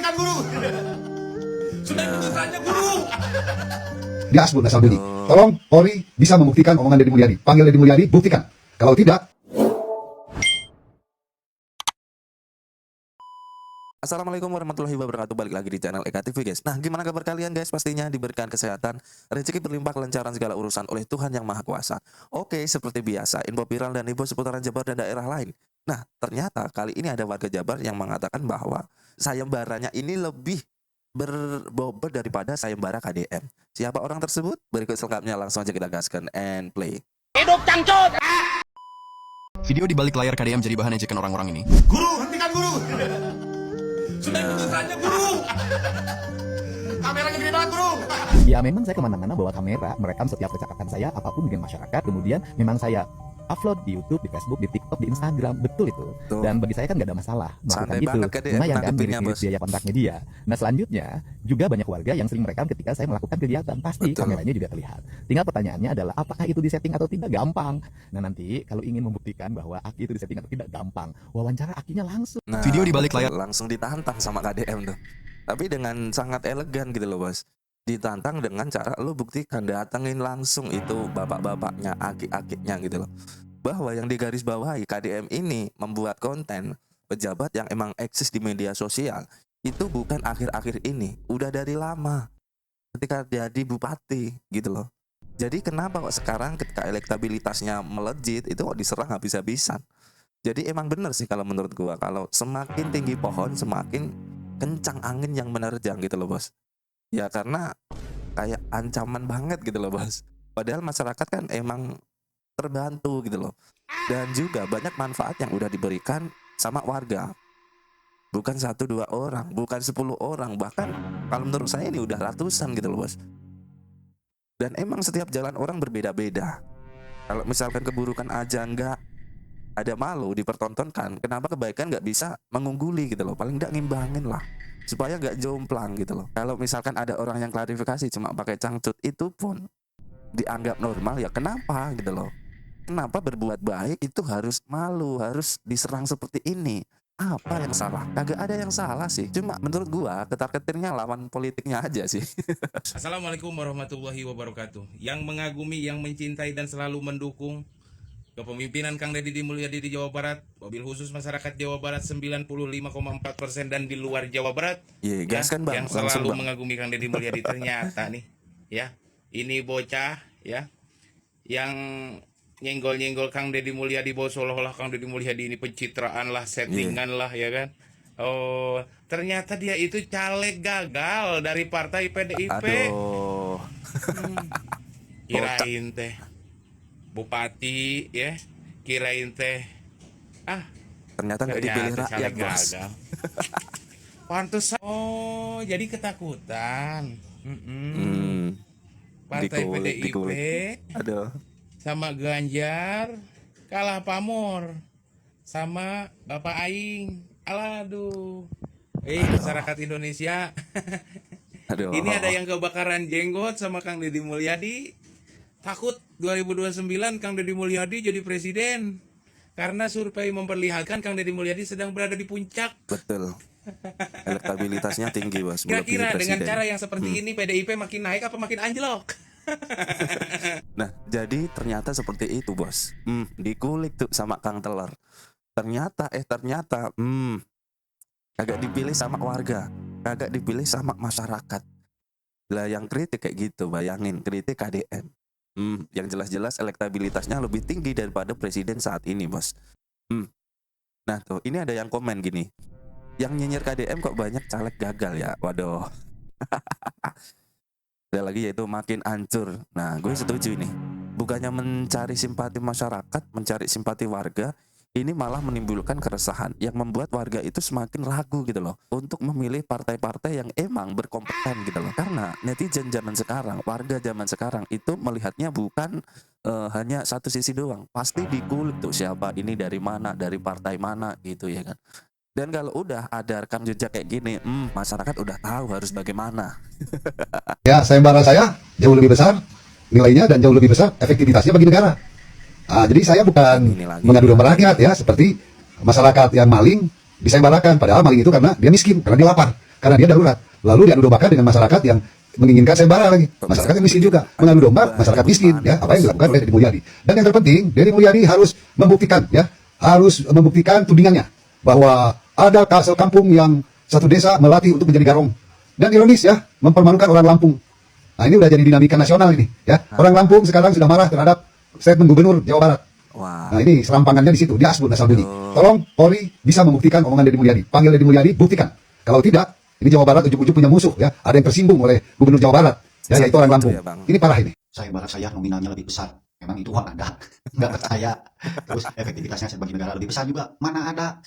hentikan guru. Sudah putusannya guru. Dia asbun asal bunyi. Tolong Polri bisa membuktikan omongan Deddy Mulyadi. Panggil Deddy Mulyadi, buktikan. Kalau tidak, Assalamualaikum warahmatullahi wabarakatuh. Balik lagi di channel Eka TV guys. Nah, gimana kabar kalian guys? Pastinya diberikan kesehatan, rezeki berlimpah, kelancaran segala urusan oleh Tuhan Yang Maha Kuasa. Oke, seperti biasa, info viral dan info seputaran Jabar dan daerah lain. Nah, ternyata kali ini ada warga Jabar yang mengatakan bahwa sayembaranya ini lebih berbobot daripada sayembara KDM. Siapa orang tersebut? Berikut selengkapnya, langsung aja kita gaskan and play. Hidup cangcut. Video di balik layar KDM jadi bahan ejekan orang-orang ini. Guru, hentikan guru. Sudah putusannya guru. Kameranya gede banget guru. Ya memang saya kemana-mana bawa kamera, merekam setiap percakapan saya apapun dengan masyarakat. Kemudian memang saya upload di YouTube, di Facebook, di TikTok, di Instagram, betul itu. Tuh. Dan bagi saya kan nggak ada masalah melakukan Santai itu. banget KDM Lumayan kan nanggepinnya, mirip-mirip bos. biaya kontraknya dia. Nah selanjutnya juga banyak warga yang sering merekam ketika saya melakukan kegiatan. Pasti Betul. kameranya juga terlihat. Tinggal pertanyaannya adalah apakah itu disetting atau tidak? Gampang. Nah nanti kalau ingin membuktikan bahwa Aki itu disetting atau tidak, gampang. Wawancara Akinya langsung. Nah, Video di balik betul, layar. langsung ditantang sama KDM tuh. Tapi dengan sangat elegan gitu loh bos. Ditantang dengan cara lu buktikan, datengin langsung itu bapak-bapaknya, aki-akinya gitu loh. Bahwa yang digarisbawahi KDM ini membuat konten pejabat yang emang eksis di media sosial itu bukan akhir-akhir ini, udah dari lama. Ketika jadi bupati gitu loh. Jadi kenapa kok sekarang ketika elektabilitasnya melejit itu kok diserang habis-habisan. Jadi emang bener sih kalau menurut gua, kalau semakin tinggi pohon semakin kencang angin yang menerjang gitu loh bos. Ya karena kayak ancaman banget gitu loh bos. Padahal masyarakat kan emang terbantu gitu loh. Dan juga banyak manfaat yang udah diberikan sama warga. Bukan 1-2 orang, bukan 10 orang, bahkan kalau menurut saya ini udah ratusan gitu loh bos. Dan emang setiap jalan orang berbeda-beda. Kalau misalkan keburukan aja nggak ada malu dipertontonkan, kenapa kebaikan nggak bisa mengungguli gitu loh? Paling nggak ngimbangin lah, supaya nggak jomplang gitu loh. Kalau misalkan ada orang yang klarifikasi cuma pakai cangcut, itu pun dianggap normal, ya kenapa gitu loh? Kenapa berbuat baik itu harus malu, harus diserang seperti ini? Apa yang salah? Kagak ada yang salah sih. Cuma menurut gua ketar-ketirnya lawan politiknya aja sih. Assalamualaikum warahmatullahi wabarakatuh. Yang mengagumi, yang mencintai dan selalu mendukung kepemimpinan Kang Deddy Mulyadi di Jawa Barat, wabil khusus masyarakat Jawa Barat 95,4% dan di luar Jawa Barat. Iya, gas kan bang, yang langsung selalu bang. mengagumi Kang Deddy Mulyadi ternyata nih, ya. Ini bocah ya yang nyenggol-nyenggol Kang Deddy Mulyadi, bahwa seolah-olah Kang Deddy Mulyadi ini pencitraan lah, settingan lah ya kan. Oh, ternyata dia itu caleg gagal dari partai PDIP. Aduh. Kirain teh bupati ya, kirain teh Ternyata nggak dipilih ternyata rakyat caleg bos. gagal. Pantes. Oh, jadi ketakutan. Partai PDIP Aduh. sama Ganjar kalah pamor sama Bapak Aing. Aduh. Masyarakat Indonesia. Aduh. Ini ada yang kebakaran jenggot sama Kang Deddy Mulyadi. Takut 2029 Kang Deddy Mulyadi jadi presiden. Karena survei memperlihatkan Kang Deddy Mulyadi sedang berada di puncak. Betul. Elektabilitasnya tinggi bos. Kira-kira melebihi dengan presiden. cara yang seperti ini PDIP makin naik apa makin anjlok? Nah, jadi ternyata seperti itu bos. Dikulik tuh sama Kang Telur. Ternyata kagak dipilih sama warga, kagak dipilih sama masyarakat. Lah yang kritik kayak gitu, bayangin kritik KDM. Yang jelas-jelas elektabilitasnya lebih tinggi daripada presiden saat ini bos. Nah tuh, ini ada yang komen gini. Yang nyinyir KDM kok banyak caleg gagal ya. Waduh. Ada lagi yaitu makin hancur. Nah gue setuju nih. Bukannya mencari simpati masyarakat, mencari simpati warga, ini malah menimbulkan keresahan yang membuat warga itu semakin ragu gitu loh untuk memilih partai-partai yang emang berkompeten gitu loh. Karena netizen zaman sekarang, warga zaman sekarang itu melihatnya bukan hanya satu sisi doang. Pasti dikulik tuh siapa ini dari mana, dari partai mana gitu ya kan. Dan kalau udah ada rekam jejak kayak gini, masyarakat udah tahu harus bagaimana. ya sayembara saya jauh lebih besar nilainya dan jauh lebih besar efektivitasnya bagi negara. Jadi saya bukan Ini lagi. mengadu domba rakyat ya, seperti masyarakat yang maling disayembarakan. Padahal maling itu karena dia miskin, karena dia lapar. karena dia darurat. Lalu diadu dombakan dengan masyarakat yang menginginkan sayembara lagi. Masyarakat yang miskin juga mengadu domba masyarakat miskin, ya, apa yang dilakukan oleh Deddy Mulyadi. Dan yang terpenting, Deddy Mulyadi harus membuktikan, ya, harus membuktikan tudingannya bahwa ada kasel kampung yang satu desa melatih untuk menjadi garong. Dan ironis, ya, mempermalukan orang Lampung. Nah, ini udah jadi dinamika nasional ini, ya. Orang Lampung sekarang sudah marah terhadap statement Gubernur Jawa Barat. Wah. Nah, ini serampangannya di situ, di asbun asal bunyi. Tolong Polri bisa membuktikan omongan Deddy Mulyadi. Panggil Deddy Mulyadi, buktikan. Kalau tidak, ini Jawa Barat ujuk-ujuk punya musuh, ya. Ada yang tersinggung oleh Gubernur Jawa Barat, ya, yaitu orang Lampung. Ya, Bang. Ini parah ini. Sayembara saya nominalnya lebih besar. Memang itu uang Anda. Nggak percaya. Terus efektivitasnya sebagai negara lebih besar juga. Mana ada.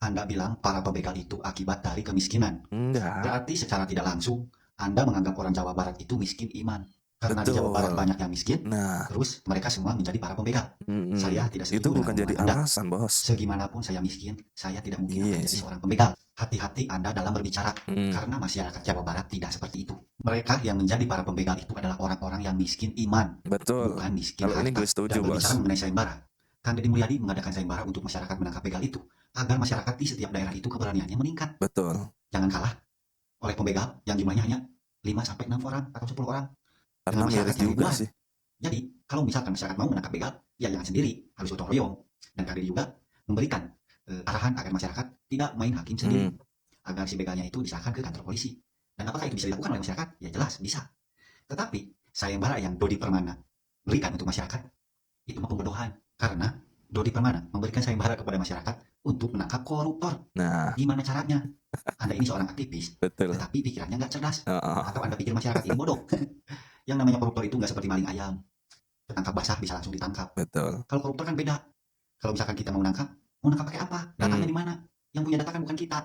Anda bilang para pembegal itu akibat dari kemiskinan. Enggak. Berarti secara tidak langsung, Anda menganggap orang Jawa Barat itu miskin iman. Karena di Betul. Jawa Barat banyak yang miskin, Nah, terus mereka semua menjadi para pembegal. Saya tidak setuju itu bukan dengan jadi omongan Anda. alasan, Bos. Segimanapun saya miskin, saya tidak mungkin Iya akan jadi sih. seorang pembegal. Hati-hati Anda dalam berbicara, Hmm. karena masyarakat Jawa Barat tidak seperti itu. Mereka yang menjadi para pembegal itu adalah orang-orang yang miskin iman, Betul. bukan miskin Kalau ini harta. gue setuju, Dan Bos. berbicara mengenai sayembara, Kang Deddy Mulyadi mengadakan sayembara untuk masyarakat menangkap begal itu, agar masyarakat di setiap daerah itu keberaniannya meningkat. Betul. Jangan kalah oleh pembegal yang jumlahnya hanya 5-6 orang atau 10 orang. Karena Dengan miris masyarakat yang juga ribuan. sih. Jadi, kalau misalkan masyarakat mau menangkap begal, ya jangan sendiri, harus gotong royong. Dan Kang Deddy juga memberikan arahan agar masyarakat tidak main hakim sendiri, agar si begalnya itu diserahkan ke kantor polisi. Dan apakah itu bisa dilakukan oleh masyarakat? Ya jelas, bisa. Tetapi, sayembara yang Dodi Permana berikan untuk masyarakat, itu mah pembodohan. Karena Dodi Permana memberikan sayembara kepada masyarakat untuk menangkap koruptor. Nah, Gimana caranya? Anda ini seorang aktivis, betul. tetapi pikirannya nggak cerdas. Heeh. Atau Anda pikir masyarakat ini bodoh? Yang namanya koruptor itu nggak seperti maling ayam. Tertangkap basah bisa langsung ditangkap. Betul. Kalau koruptor kan beda. Kalau misalkan kita mau nangkap pakai apa? Datanya di mana? Yang punya data kan bukan kita.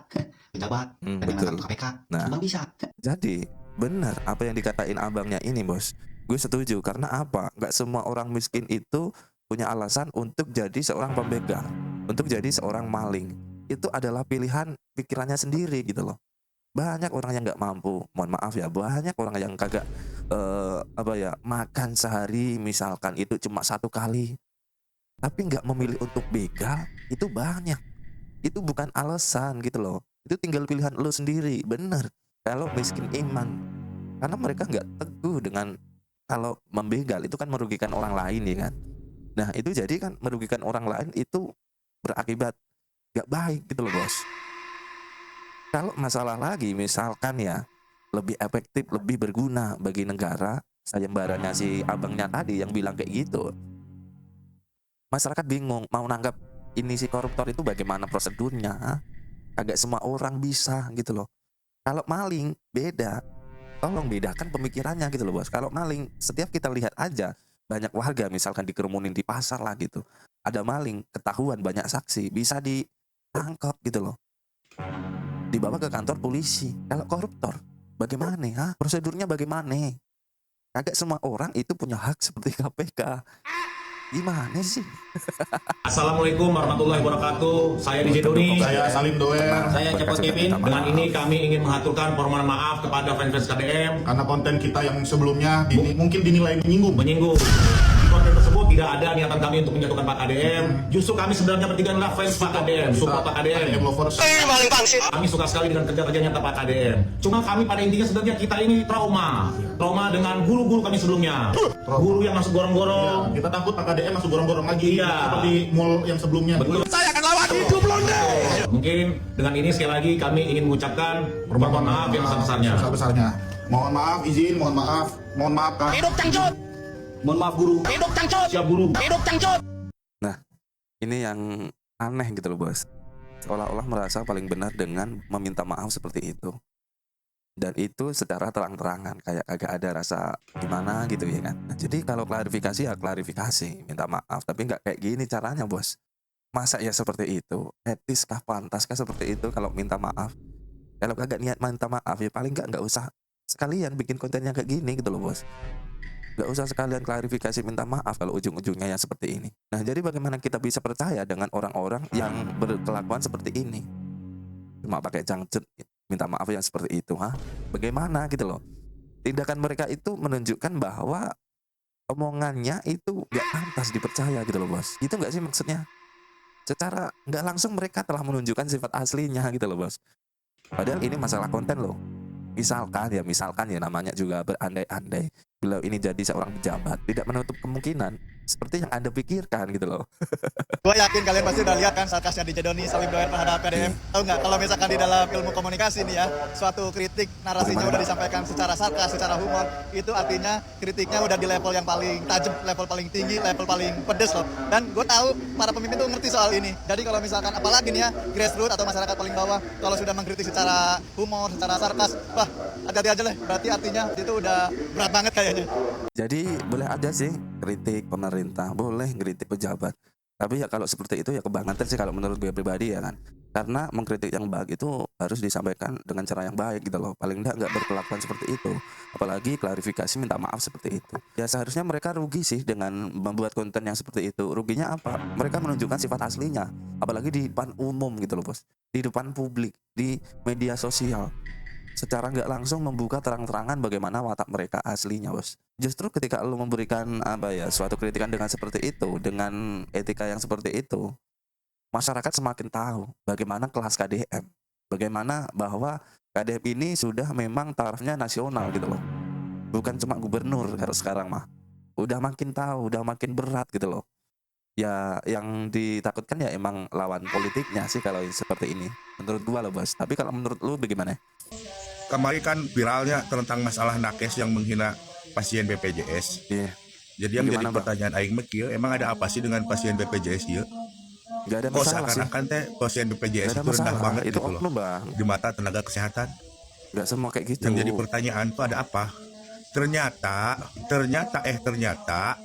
Pejabat. Dan yang Betul. nangkap itu KPK. Nah. Itu Bang bisa. Jadi benar apa yang dikatain abangnya ini, Bos. Gue setuju karena apa? Nggak semua orang miskin itu punya alasan untuk jadi seorang pembegal, untuk jadi seorang maling. Itu adalah pilihan pikirannya sendiri gitu loh. Banyak orang yang nggak mampu, mohon maaf ya, banyak orang yang kagak makan sehari misalkan itu cuma 1 kali, tapi nggak memilih untuk begal, itu banyak. Itu bukan alasan gitu loh. Itu tinggal pilihan lo sendiri, bener. Kalau miskin iman, karena mereka nggak teguh dengan kalau membegal itu kan merugikan orang lain ya kan. Nah itu jadi kan merugikan orang lain itu berakibat nggak baik gitu loh, Bos. Kalau masalah lagi misalkan ya lebih efektif, lebih berguna bagi negara, sayembaranya si abangnya tadi yang bilang kayak gitu. Masyarakat bingung mau nanggap ini si koruptor itu bagaimana prosedurnya. Agak semua orang bisa gitu loh. Kalau maling beda. Tolong bedakan pemikirannya gitu loh, Bos. Kalau maling, setiap kita lihat aja banyak warga misalkan dikerumunin di pasar lah gitu. Ada maling, ketahuan banyak saksi, bisa ditangkap gitu loh. Dibawa ke kantor polisi. Kalau koruptor, bagaimana? Ha? Prosedurnya bagaimana? Kagak semua orang itu punya hak seperti KPK. Gimana sih? Assalamualaikum warahmatullahi wabarakatuh. Saya DJ Doni. Saya Salim Doer. Saya Cepot Kevin. Dengan ini kami ingin mengaturkan permohonan maaf kepada fans-fans KDM Karena konten kita yang sebelumnya mungkin dinilai menyinggung. menyinggung. Di konten tersebut tidak ada niatan kami untuk menjatuhkan Pak KDM. Justru kami sebenarnya bertiga adalah fans Pak KDM, support Pak KDM. KDM lovers. Kami suka sekali dengan kerja-kerja nyata Pak KDM. Cuma kami pada intinya sebenarnya kita ini trauma dengan guru-guru kami sebelumnya. Guru yang masuk gorong-gorong. Kita takut Pak KDM masuk gorong-gorong lagi Iya. seperti mall yang sebelumnya. Betul. Saya akan lawan hidup londe. Mungkin dengan ini sekali lagi kami ingin mengucapkan permohonan maaf yang sebesar-besarnya. Sebesar-besarnya. Mohon maaf izin, mohon maaf Kak. Mohon maaf guru. Siap guru. Nah, ini yang aneh gitu loh, Bos. Seolah-olah merasa paling benar dengan meminta maaf seperti itu. Dan itu secara terang-terangan, kayak agak ada rasa gimana gitu ya kan. Nah, jadi kalau klarifikasi ya klarifikasi, minta maaf. Tapi nggak kayak gini caranya, Bos. Masa ya seperti itu? Etiskah, pantaskah seperti itu kalau minta maaf? Kalau kagak niat minta maaf ya paling nggak usah sekalian bikin kontennya kayak gini gitu loh, Bos. Nggak usah sekalian klarifikasi minta maaf kalau ujung-ujungnya yang seperti ini. Nah, jadi bagaimana kita bisa percaya dengan orang-orang yang berkelakuan seperti ini? Cuma pakai jangcut minta maaf yang seperti itu, ha? Bagaimana gitu loh? Tindakan mereka itu menunjukkan bahwa omongannya itu nggak pantas dipercaya gitu loh, Bos. Gitu nggak sih maksudnya? Secara nggak langsung mereka telah menunjukkan sifat aslinya gitu loh, Bos. Padahal ini masalah konten loh. Misalkan ya namanya juga berandai-andai. Bila ini jadi seorang pejabat, tidak menutup kemungkinan seperti yang Anda pikirkan gitu loh. Gue yakin kalian pasti udah lihat kan sarkasnya DJ Doni saling doain terhadap KDM. Tahu nggak kalau misalkan di dalam ilmu komunikasi nih ya, suatu kritik narasinya udah disampaikan secara sarkas, secara humor, itu artinya kritiknya udah di level yang paling tajam, level paling tinggi, level paling pedes loh. Dan gue tahu para pemimpin tuh ngerti soal ini. Jadi kalau misalkan apalagi nih ya, grassroots atau masyarakat paling bawah, kalau sudah mengkritik secara humor, secara sarkas, wah hati-hati aja lah. Berarti artinya itu udah berat banget kayaknya. Jadi boleh aja sih kritik pemerintah, boleh kritik pejabat. Tapi ya kalau seperti itu ya kebangetan sih kalau menurut gue pribadi ya kan. Karena mengkritik yang baik itu harus disampaikan dengan cara yang baik gitu loh. Paling nggak berkelakuan seperti itu. Apalagi klarifikasi minta maaf seperti itu. Ya seharusnya mereka rugi sih dengan membuat konten yang seperti itu. Ruginya apa? Mereka menunjukkan sifat aslinya. Apalagi di depan umum gitu loh bos. Di depan publik, di media sosial. Secara nggak langsung membuka terang-terangan bagaimana watak mereka aslinya bos. Justru ketika lo memberikan suatu kritikan dengan seperti itu, dengan etika yang seperti itu, masyarakat semakin tahu bagaimana kelas KDM, bagaimana bahwa KDM ini sudah memang tarafnya nasional gitu loh, bukan cuma gubernur harus sekarang mah, udah makin tahu, udah makin berat gitu loh. Ya yang ditakutkan ya emang lawan politiknya sih kalau seperti ini, menurut gua loh bos. Tapi kalau menurut lu bagaimana? Kemarin kan viralnya tentang masalah nakes yang menghina pasien BPJS. Iya. Jadi yang Gimana, jadi Bang? pertanyaan aing mekil, emang ada apa sih dengan pasien BPJS ya? Gak ada Kok masalah sih. seakan-akan teh pasien Gak BPJS ada itu rendah masalah. banget Itu gitu loh oknum bang. di mata tenaga kesehatan. Gak semua kayak gitu. Yang jadi pertanyaan tuh ada apa? Ternyata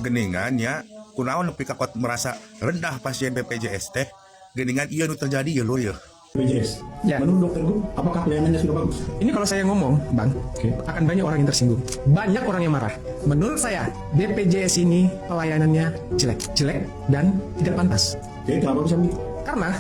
geningannya kunaon nepi kakot merasa rendah pasien BPJS teh. Geningan iya nu terjadi ya lur ya. BPJS. Ya. Menurut dokter Gu, apakah pelayanannya sudah bagus? Ini kalau saya ngomong, Bang, akan banyak orang yang tersinggung. Banyak orang yang marah. Menurut saya, BPJS ini pelayanannya jelek dan tidak pantas. Oke, kenapa bisa begitu? Karena,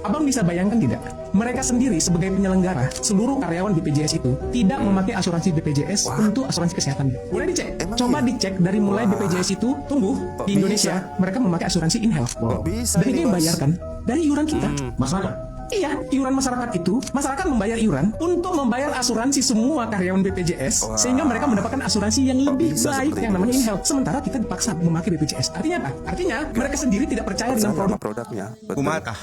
Abang bisa bayangkan tidak? Mereka sendiri sebagai penyelenggara, seluruh karyawan BPJS itu tidak memakai asuransi BPJS untuk asuransi kesehatan. Boleh dicek. Emang Coba iya? dicek dari mulai BPJS itu tumbuh Kok di Indonesia, mereka memakai asuransi in-health. Kok bisa Dan ini, itu yang Bos? bayarkan dari iuran kita. Masyarakat. Iya, iuran masyarakat itu, masyarakat membayar iuran untuk membayar asuransi semua karyawan BPJS, Wah. sehingga mereka mendapatkan asuransi yang lebih bisa baik seperti yang itu, namanya Bos? in-health. Sementara kita dipaksa memakai BPJS. Artinya apa? Artinya mereka sendiri tidak percaya dengan Sama produk. produknya. Betul. Kumatah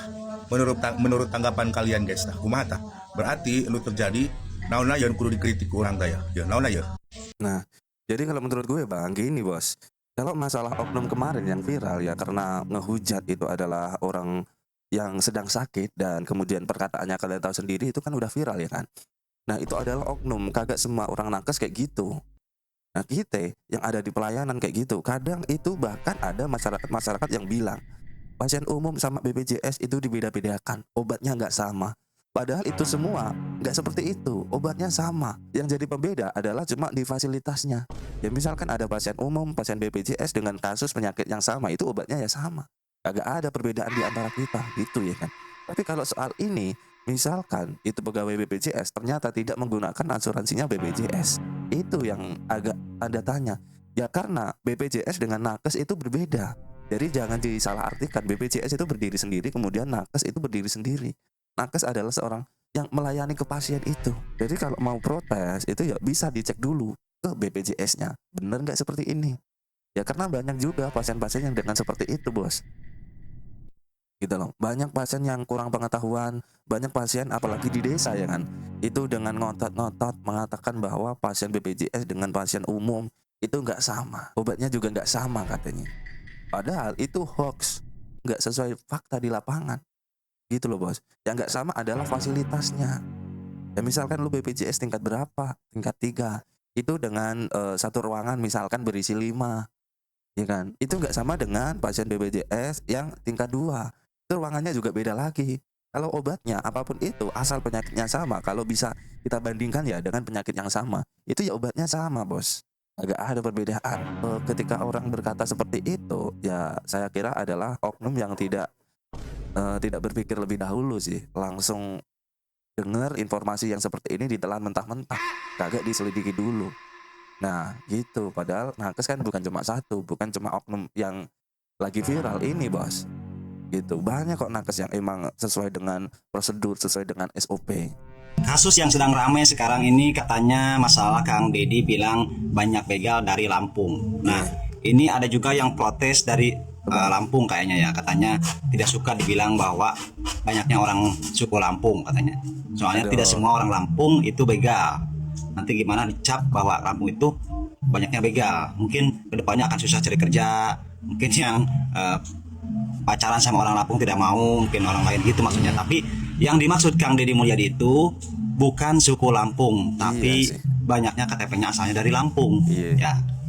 menurut tanggapan kalian guys, kumatah berarti lu terjadi naonna yang kudu dikritik orang teh ya naonna ya. Nah, jadi kalau menurut gue bang, gini bos. Kalau masalah oknum kemarin yang viral ya karena ngehujat itu adalah orang yang sedang sakit dan kemudian perkataannya kalian tahu sendiri itu kan udah viral ya kan. Nah itu adalah oknum, kagak semua orang nakes kayak gitu. Nah kita yang ada di pelayanan kayak gitu, kadang itu bahkan ada masyarakat yang bilang pasien umum sama BPJS itu dibeda-bedakan, obatnya nggak sama. Padahal itu semua nggak seperti itu, obatnya sama. Yang jadi pembeda adalah cuma di fasilitasnya. Ya misalkan ada pasien umum, pasien BPJS dengan kasus penyakit yang sama, itu obatnya ya sama. Agak ada perbedaan di antara kita, gitu ya kan. Tapi kalau soal ini, misalkan itu pegawai BPJS ternyata tidak menggunakan asuransinya BPJS, itu yang agak tanda tanya. Ya karena BPJS dengan nakes itu berbeda. Jadi jangan disalahartikan, BPJS itu berdiri sendiri, kemudian nakes itu berdiri sendiri. Nakes adalah seorang yang melayani ke pasien itu. Jadi kalau mau protes itu ya bisa dicek dulu ke BPJS-nya. Bener nggak seperti ini? Ya karena banyak juga pasien-pasien yang dengan seperti itu bos. Gitu loh. Banyak pasien yang kurang pengetahuan, banyak pasien apalagi di desa ya kan. Itu dengan ngotot-ngotot mengatakan bahwa pasien BPJS dengan pasien umum itu nggak sama. Obatnya juga nggak sama katanya. Padahal itu hoax, nggak sesuai fakta di lapangan. Gitu loh bos. Yang nggak sama adalah fasilitasnya. Ya misalkan lu BPJS tingkat berapa? Tingkat 3. Itu dengan satu ruangan misalkan berisi 5. Ya kan? Itu nggak sama dengan pasien BPJS yang tingkat 2. Itu ruangannya juga beda lagi. Kalau obatnya apapun itu asal penyakitnya sama, kalau bisa kita bandingkan ya dengan penyakit yang sama, itu ya obatnya sama bos. Agak ada perbedaan. Ketika orang berkata seperti itu, ya saya kira adalah oknum yang tidak berpikir lebih dahulu sih, langsung dengar informasi yang seperti ini ditelan mentah-mentah, kagak diselidiki dulu. Nah gitu, padahal nakes kan bukan cuma satu, bukan cuma oknum yang lagi viral ini bos. gitu. Banyak kok nakes yang emang sesuai dengan prosedur, sesuai dengan SOP. Kasus yang sedang ramai sekarang ini katanya masalah Kang Deddy bilang banyak begal dari Lampung. Nah, ini ada juga yang protes dari Lampung kayaknya ya, katanya tidak suka dibilang bahwa banyaknya orang suku Lampung katanya. Soalnya tidak semua orang Lampung itu begal. Nanti gimana dicap bahwa Lampung itu banyaknya begal. Mungkin kedepannya akan susah cari kerja. Mungkin yang pacaran sama orang Lampung tidak mau, mungkin orang lain gitu maksudnya. Tapi yang dimaksud Kang Deddy Mulyadi itu bukan suku Lampung, tapi banyaknya KTP-nya asalnya dari Lampung.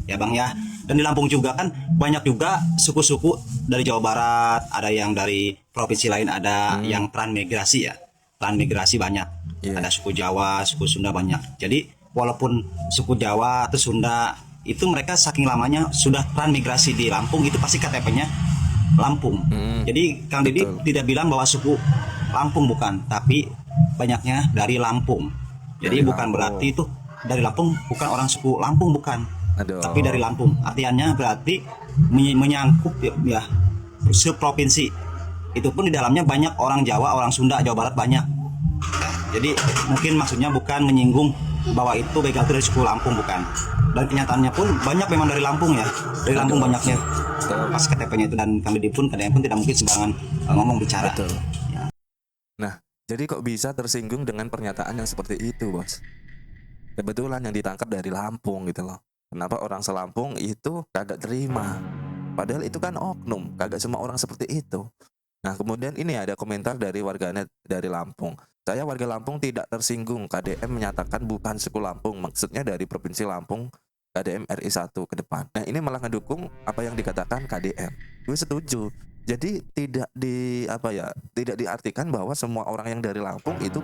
Ya Bang ya. Dan di Lampung juga kan banyak juga suku-suku dari Jawa Barat, ada yang dari provinsi lain, ada yang transmigrasi ya. Transmigrasi banyak. Ada suku Jawa, suku Sunda banyak. Jadi walaupun suku Jawa atau Sunda itu mereka saking lamanya sudah transmigrasi di Lampung, itu pasti KTP-nya Lampung. Jadi Kang Deddy tidak bilang bahwa suku Lampung bukan, tapi banyaknya dari Lampung. Jadi bukan berarti itu dari Lampung bukan orang suku Lampung, bukan. Tapi dari Lampung. Artinya berarti menyangkut ya seprovinsi. Itu pun di dalamnya banyak orang Jawa, orang Sunda, Jawa Barat banyak. Jadi mungkin maksudnya bukan menyinggung bahwa itu begal itu dari suku Lampung, bukan. Dan kenyataannya pun banyak memang dari Lampung ya. Dari Lampung banyaknya pas KTP-nya itu, dan Kang Deddy pun kadang-kadang pun tidak mungkin sembarangan ngomong bicara. Ya. Nah, jadi kok bisa tersinggung dengan pernyataan yang seperti itu, Bos? Kebetulan yang ditangkap dari Lampung gitu loh. Kenapa orang selampung itu kagak terima? Padahal itu kan oknum, kagak semua orang seperti itu. Nah, kemudian ini ada komentar dari warganet dari Lampung. Saya warga Lampung tidak tersinggung. KDM menyatakan bukan suku Lampung, maksudnya dari Provinsi Lampung, KDM RI 1 ke depan. Nah, ini malah ngedukung apa yang dikatakan KDM. Gue setuju. Jadi tidak tidak diartikan bahwa semua orang yang dari Lampung itu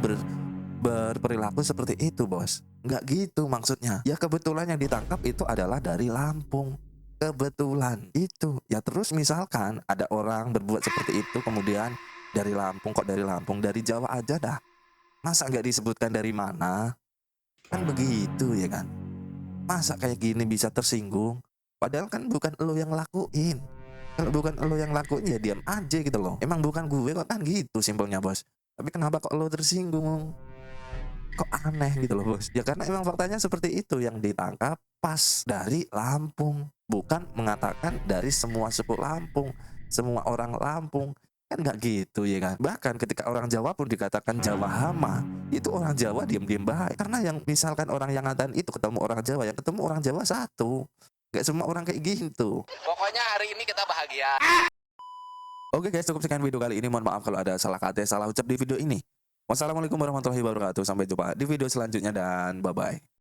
berperilaku seperti itu, Bos. Nggak gitu maksudnya. Ya kebetulan yang ditangkap itu adalah dari Lampung. Kebetulan itu. Ya terus misalkan ada orang berbuat seperti itu kemudian dari Lampung, kok dari Lampung, dari Jawa aja dah. Masa nggak disebutkan dari mana? Kan begitu ya kan. Masa kayak gini bisa tersinggung? Padahal kan bukan lo yang lakuin. Kalau bukan lo yang lakuin ya diam aja gitu loh. Emang bukan gue kok, kan gitu simpelnya, Bos. Tapi kenapa kok lo tersinggung? Kok aneh gitu loh, Bos. Ya karena emang faktanya seperti itu, yang ditangkap pas dari Lampung. Bukan mengatakan dari semua suku Lampung, semua orang Lampung. Kan nggak gitu ya kan. Bahkan ketika orang Jawa pun dikatakan Jawa hama, itu orang Jawa diam-diam baik. Karena yang misalkan orang yang ngatain itu ketemu orang Jawa, yang ketemu orang Jawa satu. Nggak semua orang kayak gitu. Pokoknya hari ini kita bahagia. Oke guys, cukup sekian video kali ini. Mohon maaf kalau ada salah kata, salah ucap di video ini. Wassalamualaikum warahmatullahi wabarakatuh. Sampai jumpa di video selanjutnya dan bye-bye.